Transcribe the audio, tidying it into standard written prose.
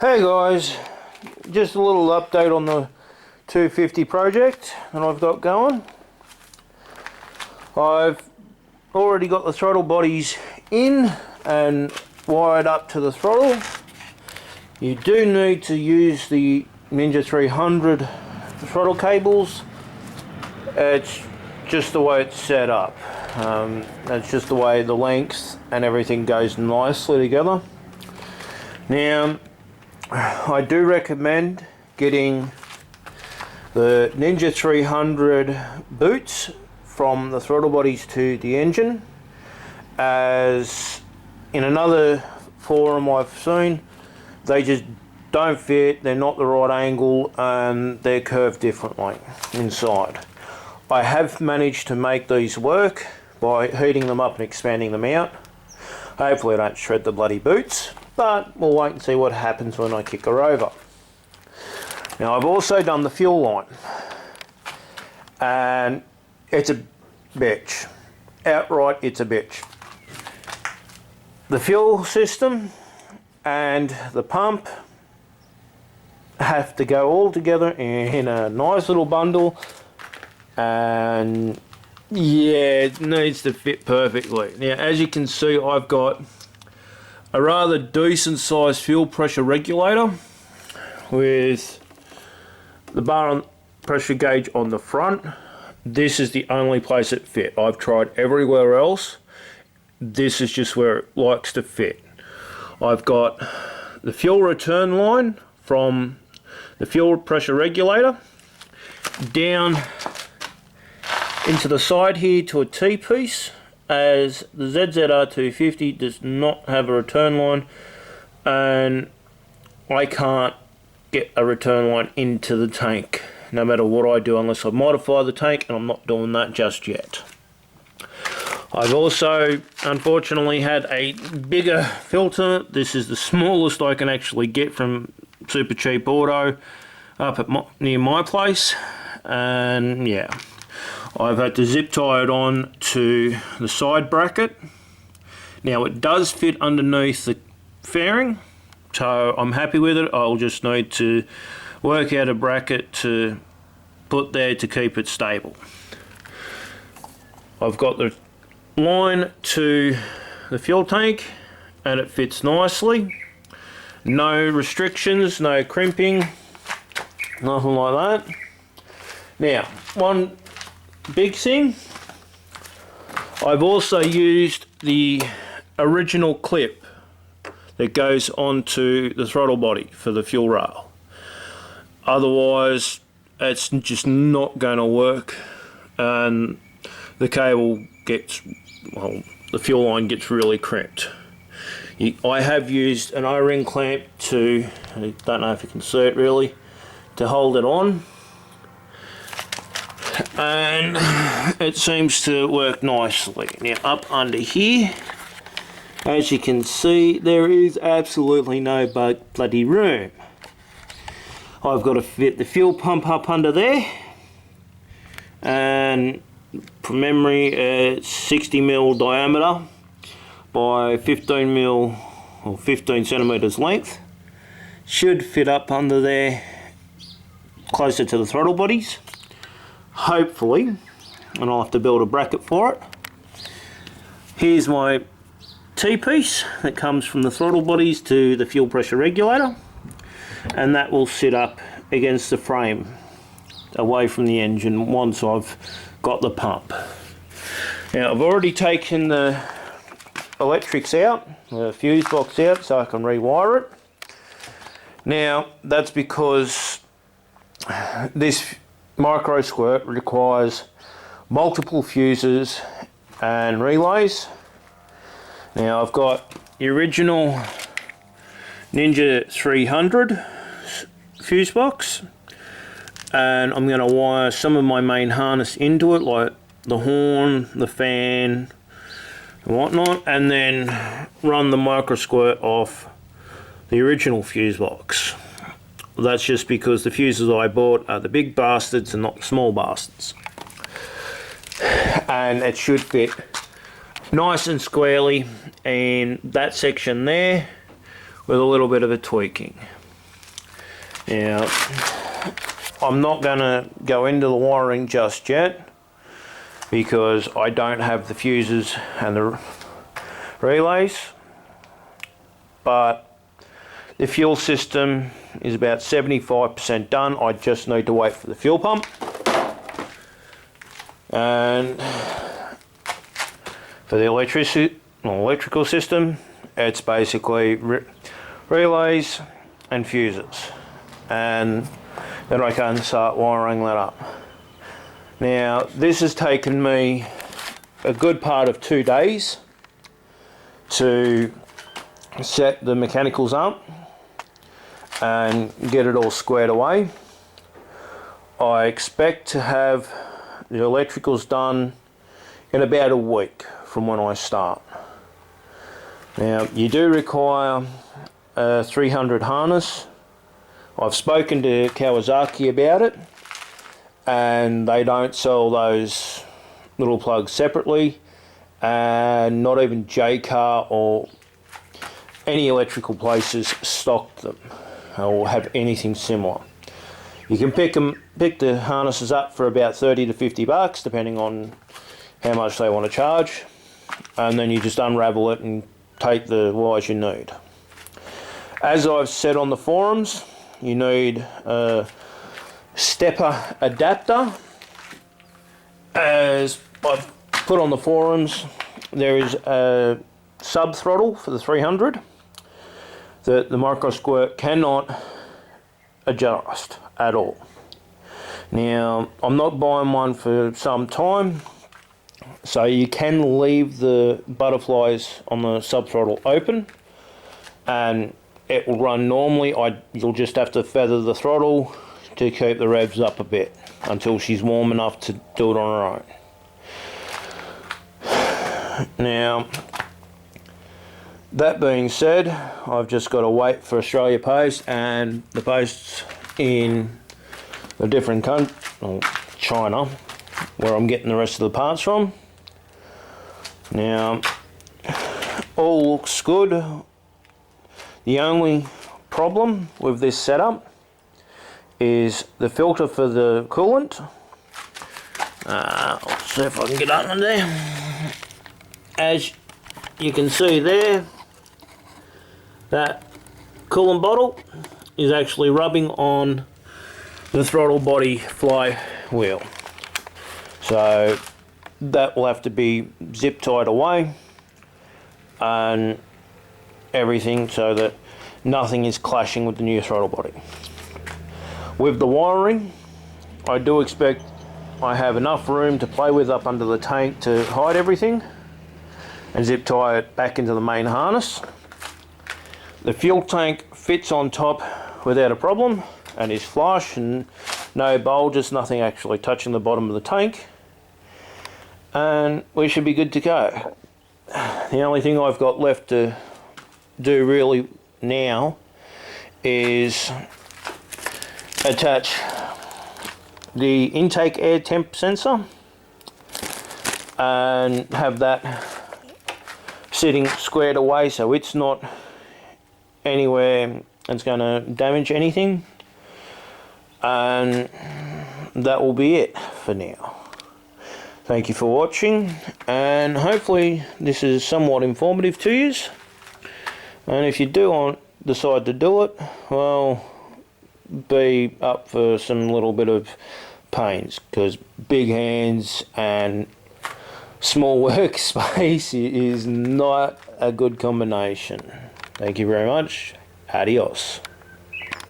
Hey guys, just a little update on the 250 project that I've got going. I've already got the throttle bodies in and wired up to the throttle. You do need to use the Ninja 300 throttle cables. It's just the way it's set up. That's just the way the length and everything goes nicely together. Now, I do recommend getting the Ninja 300 boots from the throttle bodies to the engine, as in another forum I've seen, they just don't fit, they're not the right angle, and they're curved differently inside. I have managed to make these work by heating them up and expanding them out. Hopefully I don't shred the bloody boots, but we'll wait and see what happens when I kick her over. Now, I've also done the fuel line, and it's a bitch. Outright, it's a bitch. The fuel system and the pump have to go all together in a nice little bundle, and yeah, it needs to fit perfectly. Now, as you can see, I've got a rather decent sized fuel pressure regulator with the bar pressure gauge on the front. This is the only place it fit. I've tried everywhere else. This is just where it likes to fit. I've got the fuel return line from the fuel pressure regulator down into the side here to a T-piece, as the ZZR 250 does not have a return line, and I can't get a return line into the tank no matter what I do, unless I modify the tank, and I'm not doing that just yet. I've also unfortunately had a bigger filter. This is the smallest I can actually get from Super Cheap Auto up at near my place, and yeah, I've had to zip tie it on to the side bracket. Now, it does fit underneath the fairing, so I'm happy with it. I'll just need to work out a bracket to put there to keep it stable. I've got the line to the fuel tank and it fits nicely. No restrictions, no crimping, nothing like that. Now, one big thing, I've also used the original clip that goes onto the throttle body for the fuel rail. Otherwise, it's just not going to work, and the cable gets, well, the fuel line gets really crimped. I have used an O-ring clamp to, I don't know if you can see it really, to hold it on, and it seems to work nicely. Now, up under here, as you can see, there is absolutely no bloody room. I've got to fit the fuel pump up under there, and from memory it's 60mm diameter by 15mm or 15 centimeters length. Should fit up under there closer to the throttle bodies, hopefully, and I'll have to build a bracket for it. Here's my T-piece that comes from the throttle bodies to the fuel pressure regulator, and that will sit up against the frame away from the engine once I've got the pump. Now, I've already taken the electrics out, the fuse box out, so I can rewire it. Now, that's because this micro squirt requires multiple fuses and relays. Now, I've got the original Ninja 300 fuse box, and I'm going to wire some of my main harness into it, like the horn, the fan and whatnot, and then run the micro squirt off the original fuse box. That's just because the fuses I bought are the big bastards and not the small bastards, and it should fit nice and squarely in that section there with a little bit of a tweaking. Now, I'm not going to go into the wiring just yet because I don't have the fuses and the relays, but the fuel system is about 75% done. I just need to wait for the fuel pump. And for the electrical system, it's basically relays and fuses, and then I can start wiring that up. Now, this has taken me a good part of 2 days to set the mechanicals up and get it all squared away. I expect to have the electricals done in about a week from when I start. Now, you do require a 300 harness. I've spoken to Kawasaki about it, and they don't sell those little plugs separately, and not even J-Car or any electrical places stock them or have anything similar. You can pick the harnesses up for about 30 to 50 bucks depending on how much they want to charge, and then you just unravel it and take the wires you need. As I've said on the forums, you need a stepper adapter. As I've put on the forums, there is a sub throttle for the 300 that the micro squirt cannot adjust at all. Now, I'm not buying one for some time, so you can leave the butterflies on the sub throttle open and it will run normally. You'll just have to feather the throttle to keep the revs up a bit until she's warm enough to do it on her own. Now, that being said, I've just got to wait for Australia Post and the posts in a different country, China, where I'm getting the rest of the parts from. Now, all looks good. The only problem with this setup is the filter for the coolant. Let's see if I can get under there. As you can see there, that coolant bottle is actually rubbing on the throttle body flywheel. So that will have to be zip tied away and everything so that nothing is clashing with the new throttle body. With the wiring, I do expect I have enough room to play with up under the tank to hide everything and zip tie it back into the main harness. The fuel tank fits on top without a problem and is flush and no bulges, nothing actually touching the bottom of the tank, and we should be good to go. The only thing I've got left to do really now is attach the intake air temp sensor and have that sitting squared away so it's not anywhere that's going to damage anything, and that will be it for now. Thank you for watching, and hopefully this is somewhat informative to you. And if you do decide to do it, well, be up for some little bit of pains, because big hands and small workspace is not a good combination. Thank you very much. Adios.